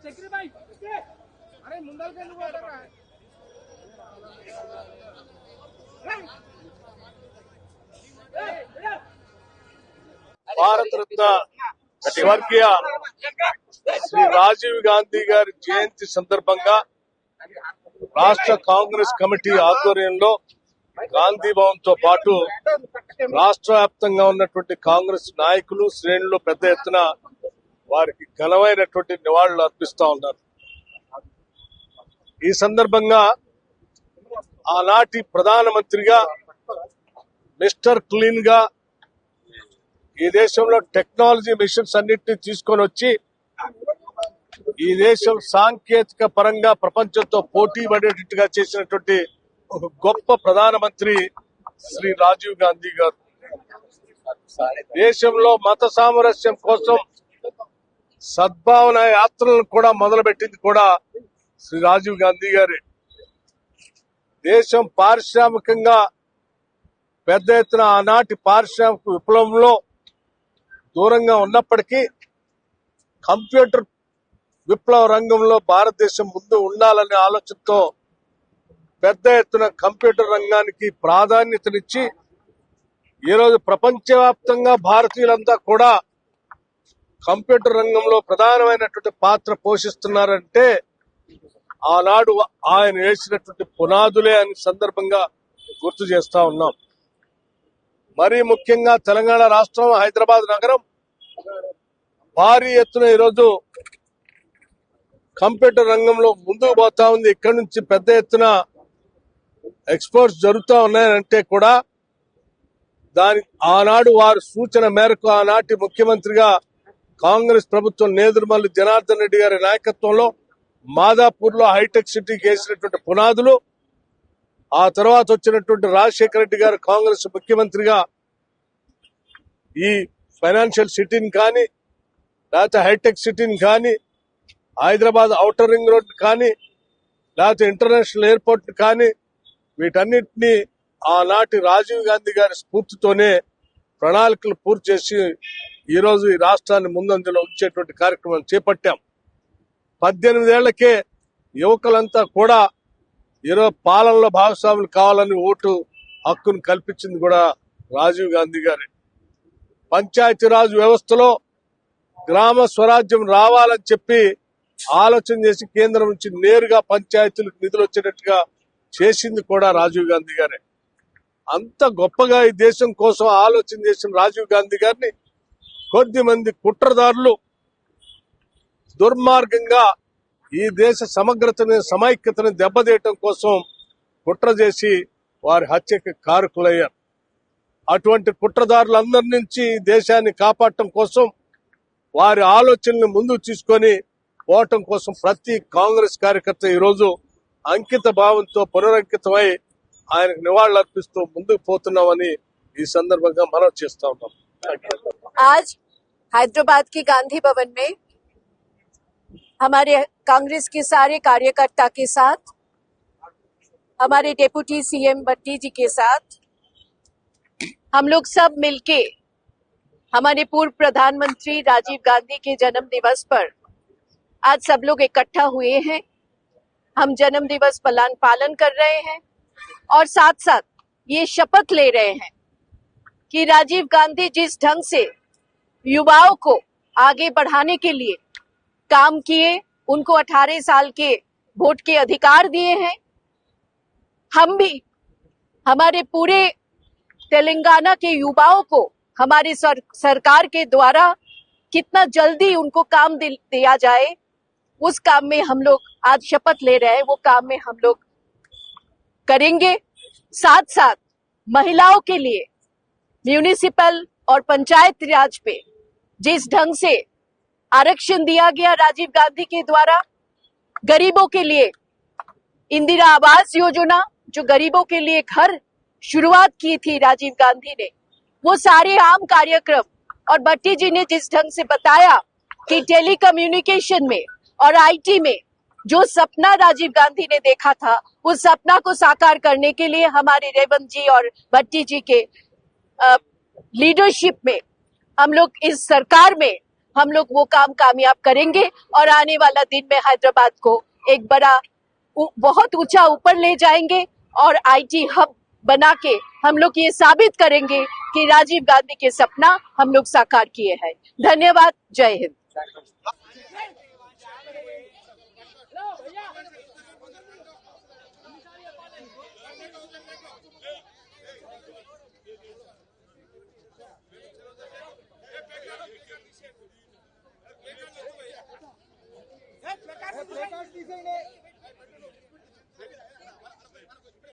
चक्री भाई अरे मुंडल के लोग आता है భారత రత్న స్వర్గీయ శ్రీ రాజీవ్ గాంధీ గారి జయంతి సందర్భంగా రాష్ట్ర కాంగ్రెస్ కమిటీ ఆధ్వర్యంలో గాంధీ భవన్ తో పాటు రాష్ట్ర వ్యాప్తంగా ఉన్నటువంటి కాంగ్రెస్ నాయకులు శ్రేణులు పెద్ద ఎత్తున వారికి ఘనమైనటువంటి నివాళులు అర్పిస్తా ఉన్నారు. ఈ సందర్భంగా ఆనాటి ప్రధానమంత్రిగా మిస్టర్ క్లీన్ గా ఈ దేశంలో టెక్నాలజీ మిషన్స్ అన్నింటినీ తీసుకొని వచ్చి ఈ దేశం సాంకేతిక పరంగా ప్రపంచంతో పోటీ పడేటట్టుగా చేసినటువంటి ఒక గొప్ప ప్రధానమంత్రి శ్రీ రాజీవ్ గాంధీ గారు. దేశంలో మత సామరస్యం కోసం సద్భావన యాత్రలను కూడా మొదలుపెట్టింది కూడా శ్రీ రాజీవ్ గాంధీ గారే. దేశం పారిశ్రామికంగా పెద్ద ఎత్తున ఆనాటి పారిశ్రామిక విప్లవంలో దూరంగా ఉన్నప్పటికీ కంప్యూటర్ విప్లవ రంగంలో భారతదేశం ముందు ఉండాలనే ఆలోచనతో పెద్ద ఎత్తున కంప్యూటర్ రంగానికి ప్రాధాన్యతనిచ్చి ఈరోజు ప్రపంచవ్యాప్తంగా భారతీయులంతా కూడా కంప్యూటర్ రంగంలో ప్రధానమైనటువంటి పాత్ర పోషిస్తున్నారంటే ఆనాడు ఆయన వేసినటువంటి పునాదులే అని సందర్భంగా గుర్తు చేస్తా ఉన్నాం. మరీ ముఖ్యంగా తెలంగాణ రాష్ట్రం హైదరాబాద్ నగరం భారీ ఎత్తున ఈరోజు కంప్యూటర్ రంగంలో ముందుకు పోతా ఉంది. ఇక్కడి నుంచి పెద్ద ఎత్తున ఎక్స్పోర్ట్స్ జరుగుతూ ఉన్నాయంటే కూడా దాని ఆనాడు వారి సూచన మేరకు ఆనాటి ముఖ్యమంత్రిగా కాంగ్రెస్ ప్రభుత్వం నేదురుమల్లి జనార్దన్ రెడ్డి గారి నాయకత్వంలో మాదాపూర్ లో హైటెక్ సిటీకి వేసినటువంటి పునాదులు, ఆ తర్వాత వచ్చినటువంటి రాజశేఖర రెడ్డి గారు కాంగ్రెస్ ముఖ్యమంత్రిగా ఈ ఫైనాన్షియల్ సిటీని కానీ లేకపోతే హైటెక్ సిటీని కానీ హైదరాబాద్ ఔటర్ రింగ్ రోడ్ కానీ లేకపోతే ఇంటర్నేషనల్ ఎయిర్పోర్ట్ కానీ వీటన్నిటినీ ఆనాటి రాజీవ్ గాంధీ గారి స్ఫూర్తితోనే ప్రణాళికలు పూర్తి చేసి ఈరోజు ఈ రాష్ట్రాన్ని ముందంజలో ఉంచేటువంటి కార్యక్రమాలు చేపట్టాం. 18 ఏళ్లకే యువకులంతా కూడా ఈరోజు పాలనలో భాగస్వాములు కావాలని ఓటు హక్కును కల్పించింది కూడా రాజీవ్ గాంధీ గారే. పంచాయతీరాజ్ వ్యవస్థలో గ్రామ స్వరాజ్యం రావాలని చెప్పి ఆలోచన చేసి కేంద్రం నుంచి నేరుగా పంచాయతీలకు నిధులు వచ్చేటట్టుగా చేసింది కూడా రాజీవ్ గాంధీ గారే. అంత గొప్పగా ఈ దేశం కోసం ఆలోచన చేసిన రాజీవ్ గాంధీ గారిని కొద్ది మంది కుట్రదారులు దుర్మార్గంగా ఈ దేశ సమగ్రతని సమైక్యతని దెబ్బతీయటం కోసం కుట్ర చేసి వారి హత్యకి కారకులయ్యారు. అటువంటి కుట్రదారులందరి నుంచి దేశాన్ని కాపాడటం కోసం వారి ఆలోచనలు ముందుకు తీసుకొని పోవటం కోసం ప్రతి కాంగ్రెస్ కార్యకర్త ఈరోజు అంకిత భావంతో పునరంకితమై ఆయనకు నివాళులు అర్పిస్తూ ముందుకు పోతున్నామని ఈ సందర్భంగా మనం చేస్తా ఉన్నాం. आज हैदराबाद के गांधी भवन में हमारे कांग्रेस के सारे कार्यकर्ता के साथ, हमारे डेप्यूटी सीएम भट्टी जी के साथ हम लोग सब मिलके हमारे पूर्व प्रधानमंत्री राजीव गांधी के जन्म दिवस पर आज सब लोग इकट्ठा हुए हैं. हम जन्म दिवस पालन कर रहे हैं और साथ साथ ये शपथ ले रहे हैं कि राजीव गांधी जिस ढंग से युवाओं को आगे बढ़ाने के लिए काम किए, उनको 18 साल के वोट के अधिकार दिए हैं, हम भी हमारे पूरे तेलंगाना के युवाओं को हमारी सरकार के द्वारा कितना जल्दी उनको काम दिया जाए, उस काम में हम लोग आज शपथ ले रहे हैं. वो काम में हम लोग करेंगे. साथ साथ महिलाओं के लिए म्यूनिसिपल और पंचायत राज पे जिस ढंग से आरक्षण दिया गया राजीव गांधी के द्वारा, गरीबों के लिए इंदिरा आवास योजना, जो गरीबों के लिए घर शुरुआत की थी राजीव गांधी ने, वो सारे आम कार्यक्रम, और भट्टी जी ने जिस ढंग से बताया कि टेलीकम्युनिकेशन में और आईटी में जो सपना राजीव गांधी ने देखा था, उस सपना को साकार करने के लिए हमारे रेवंत जी और भट्टी जी के लीडरशिप में हम लोग इस सरकार में हम लोग वो काम कामयाब करेंगे और आने वाला दिन में हैदराबाद को एक बड़ा बहुत ऊंचा ऊपर ले जाएंगे और आईटी हब बना के हम लोग ये साबित करेंगे कि राजीव गांधी के सपना हम लोग साकार किए हैं। धन्यवाद। जय हिंद। प्लेकार्ड తీసేయండి